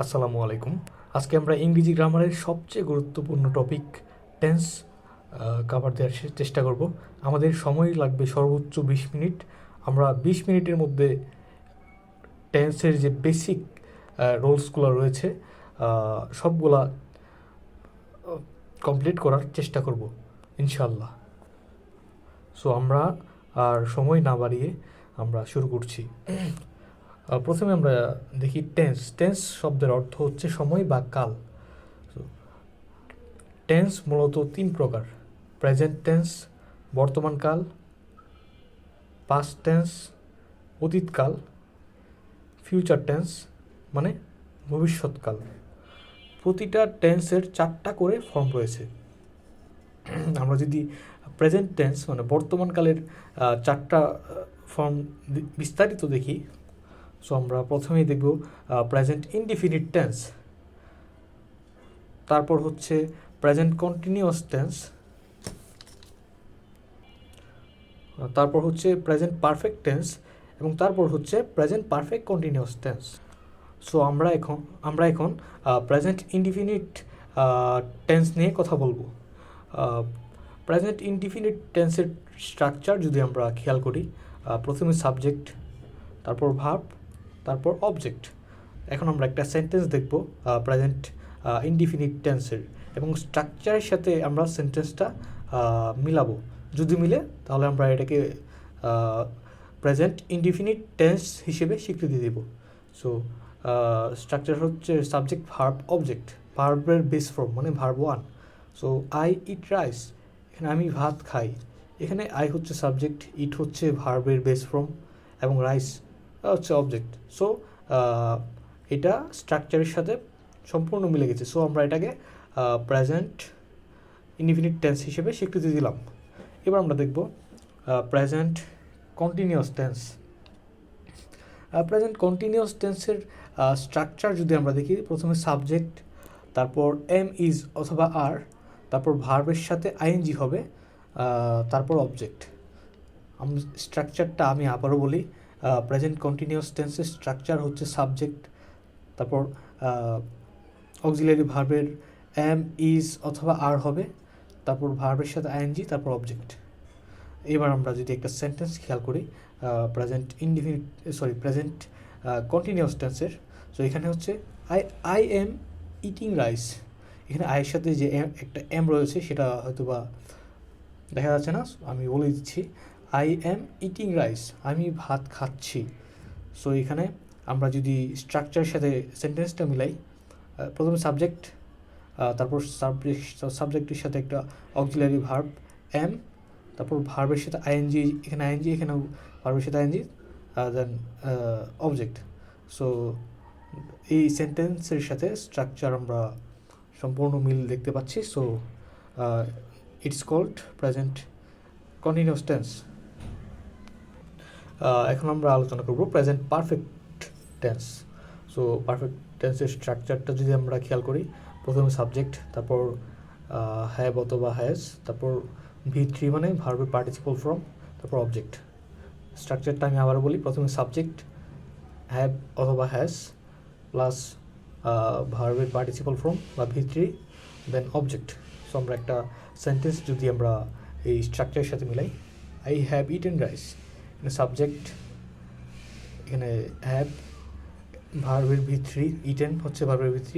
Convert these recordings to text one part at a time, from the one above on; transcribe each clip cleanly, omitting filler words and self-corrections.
আসসালামু আলাইকুম। আজকে আমরা ইংরেজি গ্রামারের সবচেয়ে গুরুত্বপূর্ণ টপিক টেন্স কভার দেওয়ার চেষ্টা করব। আমাদের সময় লাগবে সর্বোচ্চ 20 মিনিট। আমরা 20 মিনিটের মধ্যে টেন্সের যে বেসিক রোলসগুলো রয়েছে সবগুলা কমপ্লিট করার চেষ্টা করব ইনশাল্লাহ। সো আমরা আর সময় না বাড়িয়ে আমরা শুরু করছি। প্রথমে আমরা দেখি টেন্স। টেন্স শব্দের অর্থ হচ্ছে সময় বা কাল। টেন্স মূলত 3 প্রকার: প্রেজেন্ট টেন্স বর্তমান কাল, পাস্ট টেন্স অতীতকাল, ফিউচার টেন্স মানে ভবিষ্যৎকাল। প্রতিটা টেন্সের 4টা করে ফর্ম রয়েছে। আমরা যদি প্রেজেন্ট টেন্স মানে বর্তমানকালের 4টা ফর্ম বিস্তারিত দেখি, সো আমরা প্রথমেই দেখব প্রেজেন্ট ইনডিফিনিট টেন্স, তারপর হচ্ছে প্রেজেন্ট কন্টিনিউয়াস টেন্স, তারপর হচ্ছে প্রেজেন্ট পারফেক্ট টেন্স এবং তারপর হচ্ছে present perfect continuous tense. So আমরা এখন প্রেজেন্ট ইনডিফিনিট টেন্স নিয়ে কথা বলবো। প্রেজেন্ট ইনডিফিনিট টেন্সের স্ট্রাকচার যদি আমরা খেয়াল করি, প্রথমে সাবজেক্ট, তারপর ভার্ব, তারপর অবজেক্ট। এখন আমরা একটা সেন্টেন্স দেখব প্রেজেন্ট ইনডিফিনিট টেন্সের, এবং স্ট্রাকচারের সাথে আমরা সেন্টেন্সটা মিলাবো। যদি মিলে তাহলে আমরা এটাকে প্রেজেন্ট ইনডিফিনিট টেন্স হিসেবে স্বীকৃতি দেব। সো স্ট্রাকচার হচ্ছে সাবজেক্ট, ভার্ব, অবজেক্ট। ভার্বের বেস ফর্ম মানে verb 1। So I eat rice, এখানে আমি ভাত খাই। এখানে আই হচ্ছে সাবজেক্ট, ইট হচ্ছে ভার্বের বেস ফর্ম এবং রাইস হচ্ছে অবজেক্ট। সো এটা স্ট্রাকচারের সাথে সম্পূর্ণ মিলে গেছে। সো আমরা এটাকে প্রেজেন্ট ইনডিফিনিট টেন্স হিসেবে স্বীকৃতি দিলাম। এবার আমরা দেখব present continuous tense. Present continuous টেন্সের স্ট্রাকচার যদি আমরা দেখি, প্রথমে সাবজেক্ট, তারপর এম ইজ অথবা আর, তারপর ভার্বের সাথে আইএনজি হবে, তারপর অবজেক্ট। স্ট্রাকচারটা আমি আবারও বলি, প্রেজেন্ট কন্টিনিউয়াস টেন্সের স্ট্রাকচার হচ্ছে সাবজেক্ট, তারপর অক্সিলারি ভার্বের এম ইজ অথবা আর হবে, তারপর ভার্বের সাথে আইএনজি, তারপর অবজেক্ট। এবার আমরা যদি একটা সেন্টেন্স খেয়াল করি প্রেজেন্ট কন্টিনিউয়াস টেন্সের, সো এখানে হচ্ছে আই এম ইটিং রাইস। এখানে আয়ের সাথে যে একটা এম রয়েছে সেটা হয়তো বা দেখা যাচ্ছে না, আমি বলে দিচ্ছি আই এম ইটিং রাইস, আমি ভাত খাচ্ছি। সো এখানে আমরা যদি স্ট্রাকচারের সাথে সেন্টেন্সটা মিলাই, প্রথমে সাবজেক্ট, তারপর সাবজেক্টের সাথে একটা অক্সিলারি ভার্ব এম, তারপর ভার্বের সাথে আইএনজি, এখানে আইএনজি, এখানেও ভার্বের সাথে আইএনজি, দেন অবজেক্ট। সো এই সেন্টেন্সের সাথে স্ট্রাকচার আমরা সম্পূর্ণ মিল দেখতে পাচ্ছি। So it's called present continuous tense. এখন আমরা আলোচনা করব present perfect tense. So perfect টেন্সের স্ট্রাকচারটা যদি আমরা খেয়াল করি, প্রথমে সাবজেক্ট, তারপর হ্যাভ অথবা হ্যাজ, তারপর V3 মানে ভার্বের পার্টিসিপল ফর্ম, তারপর অবজেক্ট। স্ট্রাকচারটা আমি আবার বলি, প্রথমে সাবজেক্ট, হ্যাভ অথবা হ্যাজ প্লাস ভার্বের পার্টিসিপল ফর্ম বা V3, দেন অবজেক্ট। সো আমরা একটা সেন্টেন্স যদি আমরা এই স্ট্রাকচারের সাথে মিলাই, আই হ্যাভ ইটেন রাইস, এখানে সাবজেক্ট, এখানে হ্যাভ ভার্বের V3, ইটেন হচ্ছে ভার্বের V3,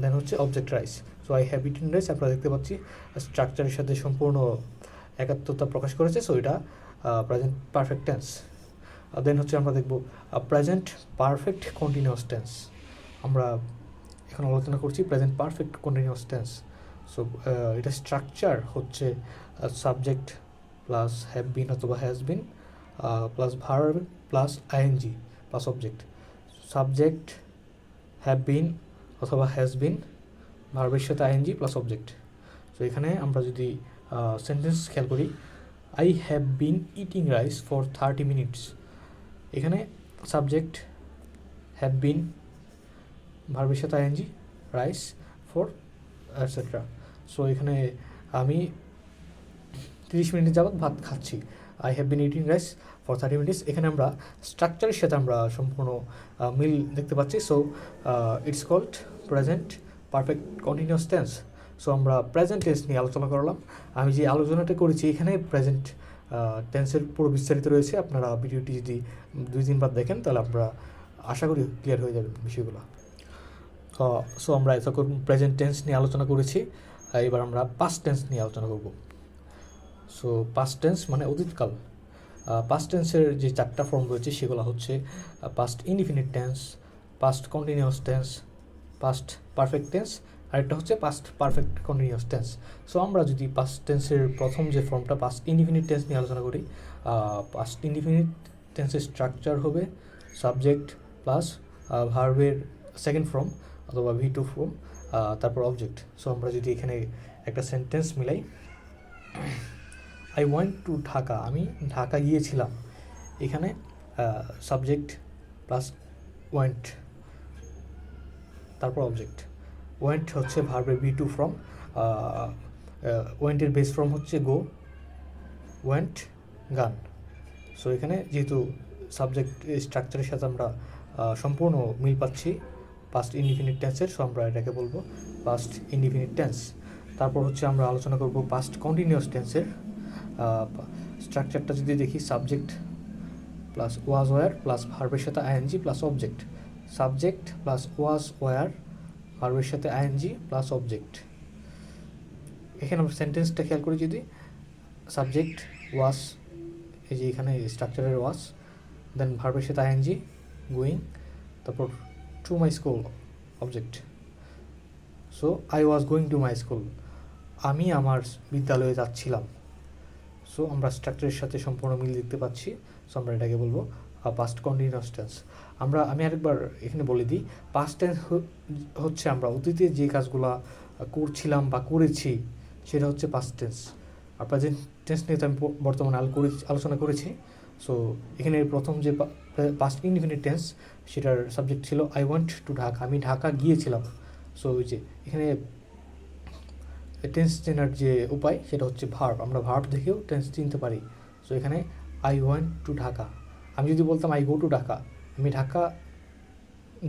দেন হচ্ছে object rice. So I have eaten rice আমরা দেখতে পাচ্ছি স্ট্রাকচারের সাথে সম্পূর্ণ একাত্মতা প্রকাশ করেছে। সো এটা প্রেজেন্ট পারফেক্ট টেন্স। দেন হচ্ছে আমরা দেখব প্রেজেন্ট পারফেক্ট কন্টিনিউয়াস টেন্স। আমরা এখন আলোচনা করছি present perfect continuous tense. So এটা স্ট্রাকচার হচ্ছে সাবজেক্ট প্লাস হ্যাভ বিন অথবা has been plus verb plus ING plus object. Subject, have been অথবা হ্যাজ বিন, ভার্বের সাথে আইএনজি প্লাস অবজেক্ট। সো এখানে আমরা যদি সেন্টেন্স খেয়াল করি, I have been eating rice for 30 minutes. এখানে সাবজেক্ট, হ্যাভ বিন, ভার্বের সাথে ING, rice, for etcetera. So এখানে আমি 30 মিনিট যাবৎ ভাত খাচ্ছি। I have been eating rice for 30 minutes. এখানে আমরা স্ট্রাকচারের সাথে আমরা সম্পূর্ণ মিল দেখতে পাচ্ছি। So it's called present perfect continuous tense. So আমরা প্রেজেন্ট টেন্স নিয়ে আলোচনা করলাম। আমি যে আলোচনাটা করেছি এখানে প্রেজেন্ট টেন্সের পুরো বিস্তারিত রয়েছে। আপনারা ভিডিওটি যদি 2-3 বার দেখেন তাহলে আমরা আশা করি ক্লিয়ার হয়ে যাবে বিষয়গুলো। সো আমরা এতক্ষণ প্রেজেন্ট টেন্স নিয়ে আলোচনা করেছি। এবার আমরা পাস্ট টেন্স নিয়ে আলোচনা করব। সো পাস্ট টেন্স মানে অতীতকাল। পাস্ট টেন্সের যে 4টা ফর্ম রয়েছে সেগুলো হচ্ছে past indefinite tense, past continuous tense, past perfect tense, আরেকটা হচ্ছে past perfect continuous tense. So আমরা যদি পাস্ট টেন্সের প্রথম যে ফর্মটা পাস্ট ইনডিফিনিট টেন্স নিয়ে আলোচনা করি, পাস্ট ইনডিফিনিট টেন্সের স্ট্রাকচার হবে সাবজেক্ট প্লাস ভার্বের সেকেন্ড ফর্ম অথবা V2 ফর্ম, তারপর অবজেক্ট। সো আমরা যদি এখানে একটা সেন্টেন্স মিলাই, আই ওয়েন্ট টু ঢাকা, আমি ঢাকা গিয়েছিলাম, এখানে সাবজেক্ট প্লাস ওয়েন্ট তারপর অবজেক্ট। ওয়েন্ট হচ্ছে ভার্বের V2 ফর্ম, ওয়েন্টের বেস ফর্ম হচ্ছে গো, ওয়েন্ট গান। সো এখানে যেহেতু সাবজেক্ট স্ট্রাকচারের সাথে আমরা সম্পূর্ণ মিল পাচ্ছি পাস্ট ইনডিফিনিট টেন্সের, সো আমরা এটাকে বলবো পাস্ট ইনডিফিনিট টেন্স। তারপর হচ্ছে আমরা আলোচনা করব পাস্ট কন্টিনিউয়াস টেন্সের স্ট্রাকচারটা যদি দেখি, subject plus was were plus ভার্বের সাথে ING plus object, subject plus was were ভার্বের সাথে আইএনজি প্লাস অবজেক্ট। এখানে আমরা সেন্টেন্সটা খেয়াল করি, যদি সাবজেক্ট ওয়াজ, এই যে এখানে স্ট্রাকচারের ওয়াজ, দেন ভার্বের সাথে আইএনজি গোয়িং, তারপর to my school object. So I was going to my school, আমি আমার বিদ্যালয়ে যাচ্ছিলাম। সো আমরা স্ট্রাকচারের সাথে সম্পূর্ণ মিল দেখতে পাচ্ছি। সো আমরা এটাকে বলবো পাস্ট কন্টিনিউয়াস টেন্স। আমি আরেকবার এখানে বলে দিই, পাস্ট টেন্স হচ্ছে আমরা অতীতে যে কাজগুলো করছিলাম বা করেছি সেটা হচ্ছে পাস্ট টেন্স। আর প্রেজেন্ট টেন্স নিয়ে তো আমি বর্তমানে আলোচনা করেছি। সো এখানে প্রথম যে পাস্ট ইনডিফিনিট টেন্স সেটার সাবজেক্ট ছিল আই ওয়ান্ট টু ঢাকা, আমি ঢাকা গিয়েছিলাম। সো ওই যে এখানে টেন্স চেনার যে উপায় সেটা হচ্ছে ভার্ব, আমরা ভার্ব দেখেও টেন্স চিনতে পারি। সো এখানে আই ওয়ান্ট টু ঢাকা, আমি যদি বলতাম আই গো টু ঢাকা, আমি ঢাকা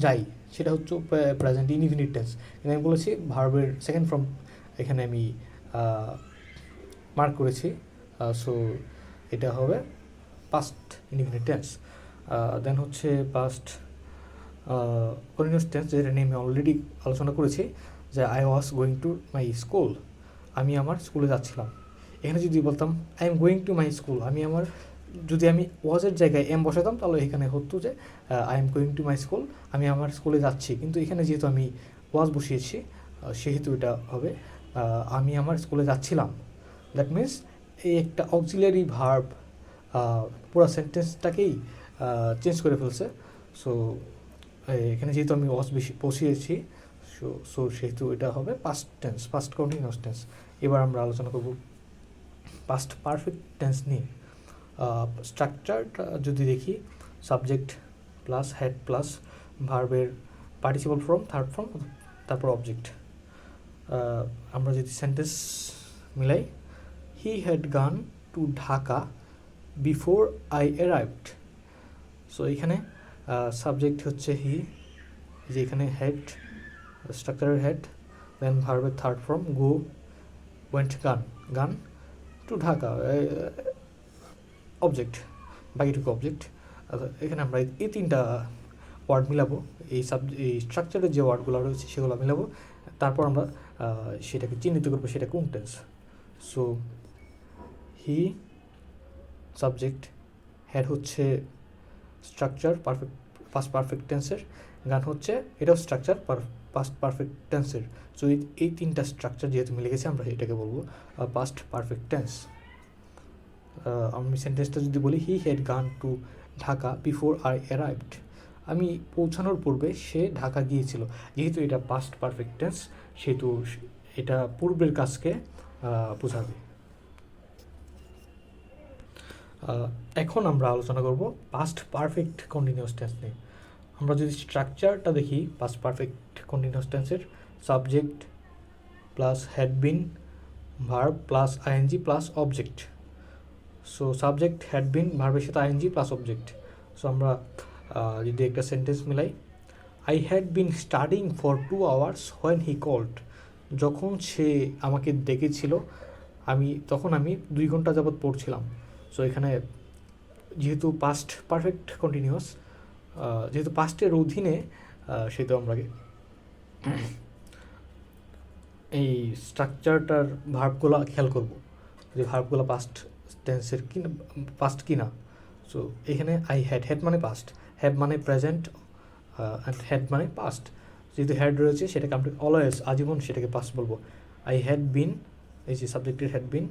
যাই, সেটা হচ্ছে প্রেজেন্ট ইনডিফিনিট টেন্স। কিন্তু আমি বলেছি ভার্বের সেকেন্ড ফর্ম এখানে আমি মার্ক করেছি। সো এটা হবে পাস্ট ইনডিফিনিট টেন্স। দেন হচ্ছে পাস্ট কন্টিনিউয়াস টেন্স, যেটা নিয়ে আমি অলরেডি আলোচনা করেছি, যে I was going to my school, আমি আমার স্কুলে যাচ্ছিলাম। এখানে যদি বলতাম I am going to my school, যদি আমি ওয়াজের জায়গায় এম বসাতাম তাহলে এখানে হতো যে I am going to my school, আমি আমার স্কুলে যাচ্ছি। কিন্তু এখানে যেহেতু আমি ওয়াজ বসিয়েছি সেহেতু এটা হবে আমি আমার স্কুলে যাচ্ছিলাম। দ্যাট মিনস এই একটা অক্সিলারি ভার্ব পুরো সেন্টেন্সটাকেই চেঞ্জ করে ফেলছে। সো এখানে যেহেতু আমি ওয়াজ বসিয়েছি, সো সেহেতু এটা হবে past tense, past continuous tense. এবার আমরা আলোচনা করব পাস্ট পারফেক্ট টেন্স নিয়ে। স্ট্রাকচারটা যদি দেখি, সাবজেক্ট প্লাস হেড প্লাস ভার্বের পার্টিসিপল ফর্ম থার্ড ফর্ম, তারপর অবজেক্ট। আমরা যদি সেন্টেন্স মিলাই, he had gone to Dhaka before I arrived. So এখানে সাবজেক্ট হচ্ছে হি, যে এখানে হেড, স্ট্রাকচারের হেড, দেন ভার্বের third form go, went gone to Dhaka object, বাকিটুকু অবজেক্ট। এখানে আমরা এই 3টা ওয়ার্ড মিলাবো, এই স্ট্রাকচারের যে ওয়ার্ডগুলো রয়েছে সেগুলো মিলাবো, তারপর আমরা সেটাকে চিহ্নিত করবো সেটা কোন tense. So he subject, head হচ্ছে স্ট্রাকচার পাস্ট পারফেক্ট টেন্সের, গান হচ্ছে এটাও স্ট্রাকচার পাস্ট পারফেক্ট টেন্সের। সো এই 3টা স্ট্রাকচার যেহেতু মিলে গেছে আমরা এটাকে বলবো পাস্ট পারফেক্ট টেন্স। আমি সেন্টেন্সটা যদি বলি, he had gone to Dhaka before I arrived, আমি পৌঁছানোর পূর্বে সে ঢাকা গিয়েছিল। যেহেতু এটা পাস্ট পারফেক্ট টেন্স সেহেতু এটা পূর্বের কাজকে বোঝাবে। এখন আমরা আলোচনা করব পাস্ট পারফেক্ট কন্টিনিউয়াস টেন্স নিয়ে। আমরা যদি স্ট্রাকচারটা দেখি পাস্ট পারফেক্ট কন্টিনিউয়াস টেন্সের, subject plus had been verb plus ING plus object. So subject had been, ভার্বের সাথে আইএনজি প্লাস অবজেক্ট। সো আমরা যদি একটা সেন্টেন্স মিলাই, I had been studying for 2 hours when he called. যখন সে আমাকে ডেকেছিল তখন আমি 2 ঘন্টা যাবৎ পড়ছিলাম। সো এখানে যেহেতু পাস্ট পারফেক্ট কন্টিনিউয়াস, যেহেতু পাস্টের অধীনে, সেহেতু আমরা এই স্ট্রাকচারটার ভার্বগুলো খেয়াল করব যে ভার্বগুলো পাস্ট টেন্সের কি না, পাস্ট কি না। সো এখানে আই হ্যাড মানে পাস্ট, হ্যাভ মানে প্রেজেন্ট, অ্যান্ড হ্যাড মানে পাস্ট। যেহেতু হ্যাড রয়েছে সেটাকে আমরা অলওয়েজ, আজীবন সেটাকে পাস্ট বলবো। আই হ্যাড বিন, এই যে সাবজেক্টের হ্যাড বিন,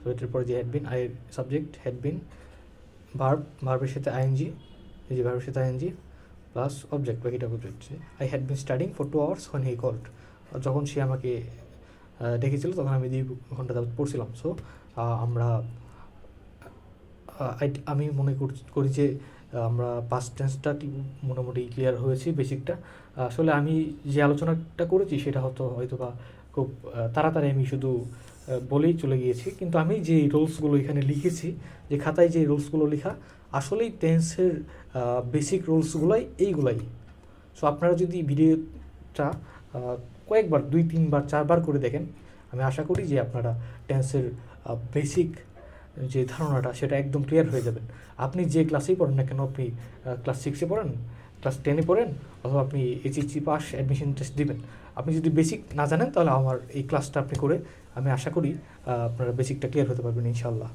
তো এটার পরে যে had been, I subject had been, ভার্বের সাথে আইএনজি, এই যে ভার্বের সাথে আইএনজি প্লাস অবজেক্ট, বাকিটা object. I had been studying for 2 hours when he called. যখন সে আমাকে ডেকেছিল তখন আমি 2 ঘন্টা যাবত পড়ছিলাম। সো আমরা আমি মনে করি যে আমরা পাস্ট টেন্সটা মোটামুটি ক্লিয়ার হয়েছি, বেসিকটা। আসলে আমি যে আলোচনাটা করেছি সেটা হয়তো বা খুব তাড়াতাড়ি আমি শুধু বলেই চলে গিয়েছি, কিন্তু আমি যে রুলসগুলো এখানে লিখেছি, যে খাতায় যে রুলসগুলো লেখা, আসলেই টেন্সের বেসিক রুলসগুলোই এইগুলাই। সো আপনারা যদি ভিডিওটা কয়েকবার 2-3 বার 4 বার করে দেখেন, আমি আশা করি যে আপনারা টেন্সের বেসিক যে ধারণাটা সেটা একদম ক্লিয়ার হয়ে যাবেন। আপনি যে ক্লাসেই পড়েন না কেন, আপনি ক্লাস 6-এ পড়েন, ক্লাস 10-এ পড়েন, অথবা আপনি এইচএসসি পাস অ্যাডমিশন টেস্ট দিবেন, আপনি যদি বেসিক না জানেন তাহলে আমার এই ক্লাসটা আপনি করে আমি আশা করি আপনারা বেসিকটা ক্লিয়ার হতে পারবেন ইনশাআল্লাহ।